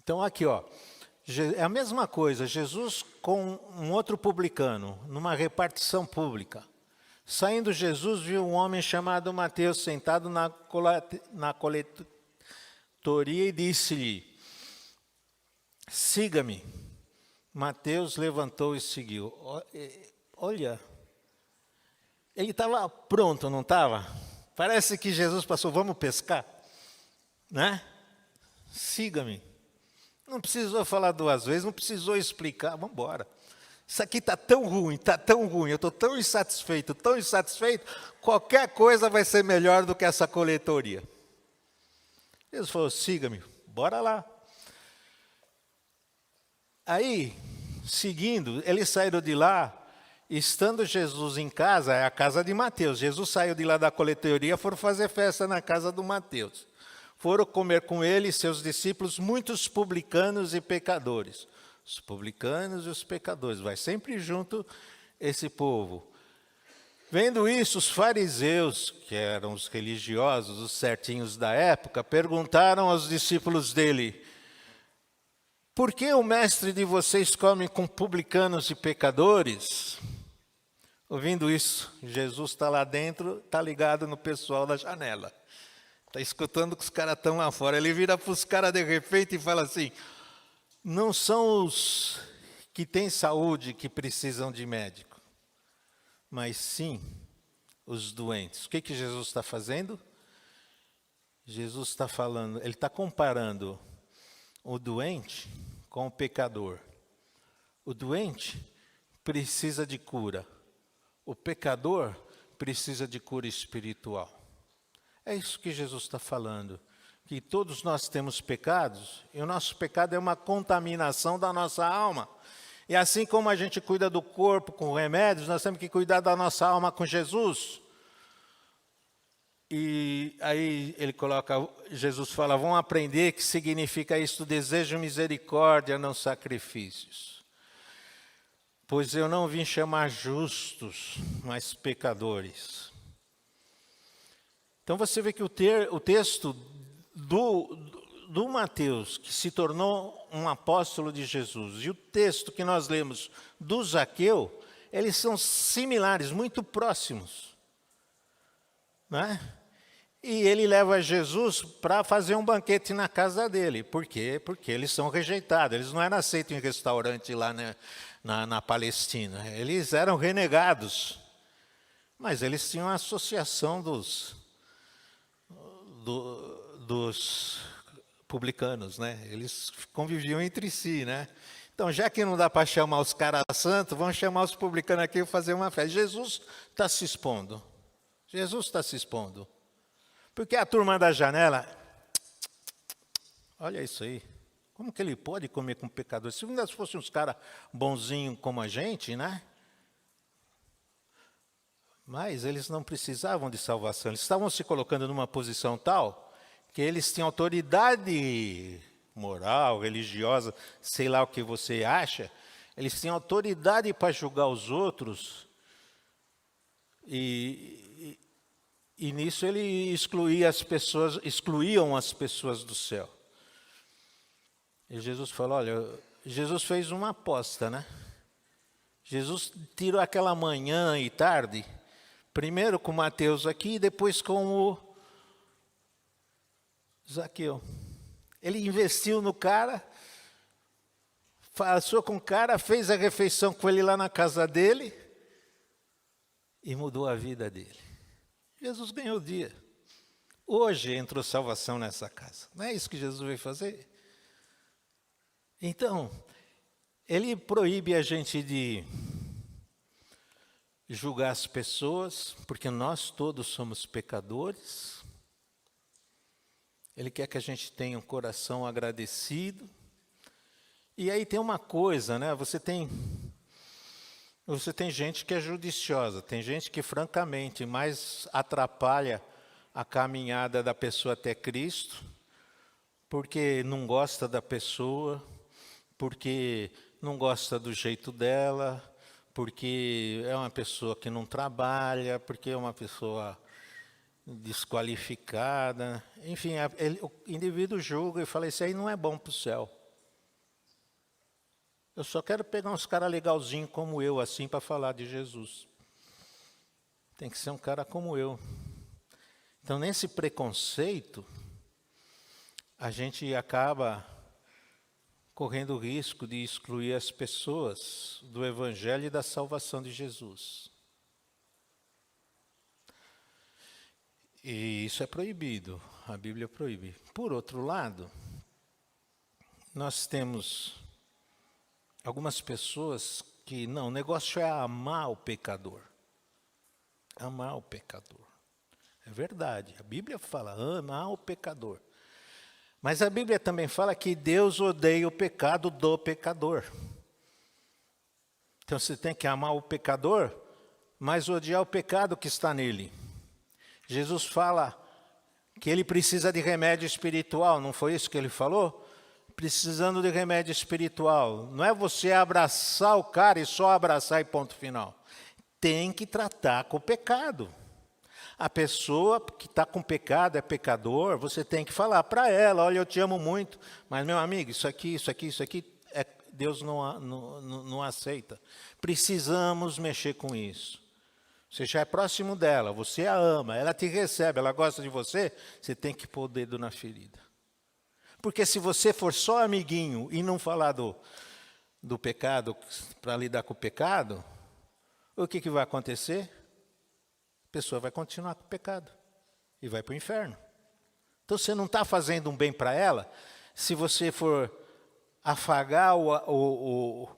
Então, aqui, ó, é a mesma coisa, Jesus com um outro publicano, numa repartição pública. Saindo Jesus, viu um homem chamado Mateus sentado na coletoria e disse-lhe, siga-me. Mateus levantou e seguiu. Olha, ele estava pronto, não estava? Parece que Jesus passou, vamos pescar, né? Siga-me. Não precisou falar duas vezes, não precisou explicar, vamos embora. Isso aqui está tão ruim, eu estou tão insatisfeito, qualquer coisa vai ser melhor do que essa coletoria. Jesus falou, siga-me, bora lá. Aí, seguindo, eles saíram de lá, estando Jesus em casa, é a casa de Mateus. Jesus saiu de lá da coletoria, foram fazer festa na casa do Mateus. Foram comer com ele e seus discípulos muitos publicanos e pecadores. Os publicanos e os pecadores, vai sempre junto esse povo. Vendo isso, os fariseus, que eram os religiosos, os certinhos da época, perguntaram aos discípulos dele, por que o mestre de vocês come com publicanos e pecadores? Ouvindo isso, Jesus está lá dentro, está ligado no pessoal da janela. Está escutando que os caras estão lá fora. Ele vira para os caras de repente e fala assim, não são os que têm saúde que precisam de médico, mas sim os doentes. O que Jesus está fazendo? Jesus está falando, ele está comparando o doente com o pecador. O doente precisa de cura. O pecador precisa de cura espiritual. É isso que Jesus está falando. Que todos nós temos pecados, e o nosso pecado é uma contaminação da nossa alma. E assim como a gente cuida do corpo com remédios, nós temos que cuidar da nossa alma com Jesus. E aí ele coloca, Jesus fala, vão aprender que significa isto, desejo misericórdia, não sacrifícios. Pois eu não vim chamar justos, mas pecadores. Então você vê que o texto do Mateus, que se tornou um apóstolo de Jesus, e o texto que nós lemos do Zaqueu, eles são similares, muito próximos. Né? E ele leva Jesus para fazer um banquete na casa dele. Por quê? Porque eles são rejeitados. Eles não eram aceitos em restaurante lá na Palestina. Eles eram renegados. Mas eles tinham a associação dos publicanos, né? Eles conviviam entre si, né? Então, já que não dá para chamar os caras santos, vamos chamar os publicanos aqui e fazer uma festa. Jesus está se expondo. Jesus está se expondo. Porque a turma da janela, olha isso aí, como que ele pode comer com pecadores? Se ainda fossem uns caras bonzinhos como a gente, né? Mas eles não precisavam de salvação, eles estavam se colocando numa posição tal que eles tinham autoridade moral, religiosa, sei lá o que você acha, eles tinham autoridade para julgar os outros e nisso ele excluíam as pessoas do céu. E Jesus falou, olha, Jesus fez uma aposta, né? Jesus tirou aquela manhã e tarde, primeiro com Mateus aqui e depois com o Zaqueu. Ele investiu no cara, passou com o cara, fez a refeição com ele lá na casa dele e mudou a vida dele. Jesus ganhou o dia. Hoje entrou salvação nessa casa. Não é isso que Jesus veio fazer? Então, ele proíbe a gente de julgar as pessoas, porque nós todos somos pecadores. Ele quer que a gente tenha um coração agradecido. E aí tem uma coisa, né? Você tem gente que é judiciosa, tem gente que francamente mais atrapalha a caminhada da pessoa até Cristo, porque não gosta da pessoa, porque não gosta do jeito dela, porque é uma pessoa que não trabalha, porque é uma pessoa desqualificada. Enfim, o indivíduo julga e fala, isso aí não é bom para o céu. Eu só quero pegar uns caras legalzinhos como eu, assim, para falar de Jesus. Tem que ser um cara como eu. Então, nesse preconceito, a gente acaba correndo o risco de excluir as pessoas do Evangelho e da salvação de Jesus. E isso é proibido, a Bíblia proíbe. Por outro lado, nós temos algumas pessoas que, não, o negócio é amar o pecador. Amar o pecador. É verdade, a Bíblia fala, amar o pecador. Mas a Bíblia também fala que Deus odeia o pecado do pecador. Então você tem que amar o pecador, mas odiar o pecado que está nele. Jesus fala que ele precisa de remédio espiritual, não foi isso que ele falou? Precisando de remédio espiritual. Não é você abraçar o cara e só abraçar e ponto final. Tem que tratar com o pecado. A pessoa que está com pecado, é pecador, você tem que falar para ela, olha, eu te amo muito, mas meu amigo, isso aqui, Deus não aceita. Precisamos mexer com isso. Você já é próximo dela, você a ama, ela te recebe, ela gosta de você, você tem que pôr o dedo na ferida. Porque se você for só amiguinho e não falar do pecado, para lidar com o pecado, o que vai acontecer? A pessoa vai continuar com o pecado e vai para o inferno. Então você não está fazendo um bem para ela se você for afagar o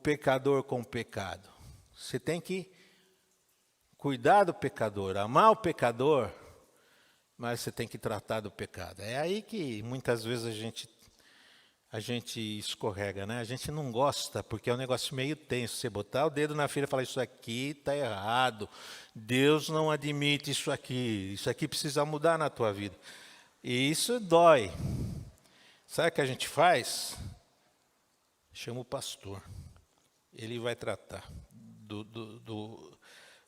pecador com o pecado. Você tem que cuidar do pecador, amar o pecador, mas você tem que tratar do pecado. É aí que muitas vezes a gente escorrega, né? A gente não gosta, porque é um negócio meio tenso. Você botar o dedo na ferida e falar, isso aqui está errado, Deus não admite isso aqui precisa mudar na tua vida. E isso dói. Sabe o que a gente faz? Chama o pastor. Ele vai tratar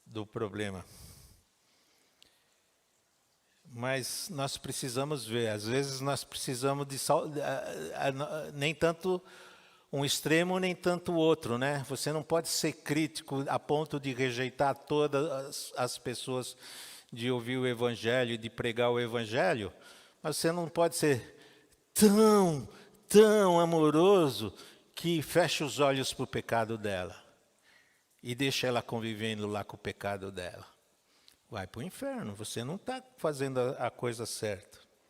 do problema. Mas nós precisamos ver, às vezes nós precisamos de nem tanto um extremo, nem tanto o outro, né? Você não pode ser crítico a ponto de rejeitar todas as pessoas de ouvir o Evangelho, de pregar o Evangelho, mas você não pode ser tão amoroso que fecha os olhos para o pecado dela e deixa ela convivendo lá com o pecado dela. Vai para o inferno, você não está fazendo a coisa certa.